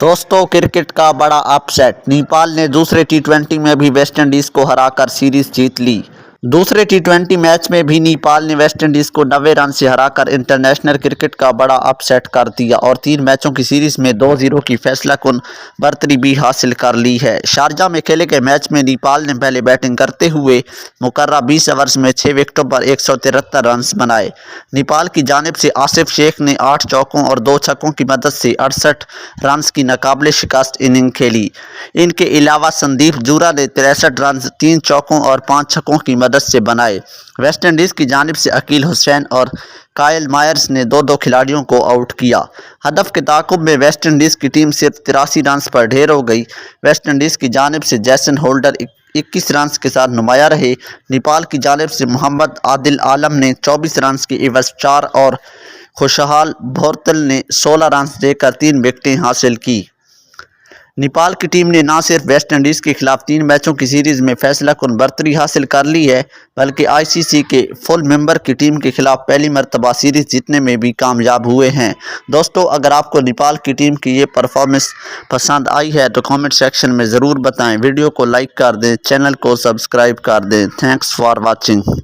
दोस्तों क्रिकेट का बड़ा अपसेट। नेपाल ने दूसरे टी20 में भी वेस्टइंडीज को हराकर सीरीज जीत ली। दूसरे टी20 मैच में भी नेपाल ने वेस्टइंडीज को 90 रन से हराकर इंटरनेशनल क्रिकेट का बड़ा अपसेट कर दिया और 3 मैचों की सीरीज में 2-0 की फैसलाकुन बढ़तरी भी हासिल कर ली है। शारजा में खेले गए मैच में नेपाल ने पहले बैटिंग करते हुए मुकर्रा 20 ओवर्स में 6 विकेटों पर 173 रन बनाए। नेपाल की जानिब से आसिफ शेख ने 8 चौकों और 2 छक्कों की मदद से 68 रन की नाकाबिले शिकस्त इनिंग खेली। इनके अलावा संदीप जूरा ने 63 रन 3 चौकों और 5 छक्कों की मदद से बनाए। वेस्टइंडीज की जानिब से अकील हुसैन और कायल मायर्स ने 2-2 खिलाड़ियों को आउट किया। हदफ के ताक़ुब में वेस्टइंडीज की टीम सिर्फ 83 रन पर ढेर हो गई। वेस्टइंडीज की जानिब से जैसन होल्डर 21 रन के साथ नुमाया रहे। नेपाल की जानिब से मोहम्मद आदिल आलम ने 24 रन की एवज 4 और खुशहाल भोरतल ने 16 रन देकर 3 विकेटें हासिल की। नेपाल की टीम ने न सिर्फ वेस्टइंडीज़ के खिलाफ 3 मैचों की सीरीज़ में फैसलाकुन बढ़तरी हासिल कर ली है, बल्कि आईसीसी के फुल मेंबर की टीम के खिलाफ पहली मरतबा सीरीज़ जीतने में भी कामयाब हुए हैं। दोस्तों, अगर आपको नेपाल की टीम की ये परफॉर्मेंस पसंद आई है तो कमेंट सेक्शन में ज़रूर बताएं। वीडियो को लाइक कर दें, चैनल को सब्सक्राइब कर दें। Thanks for watching.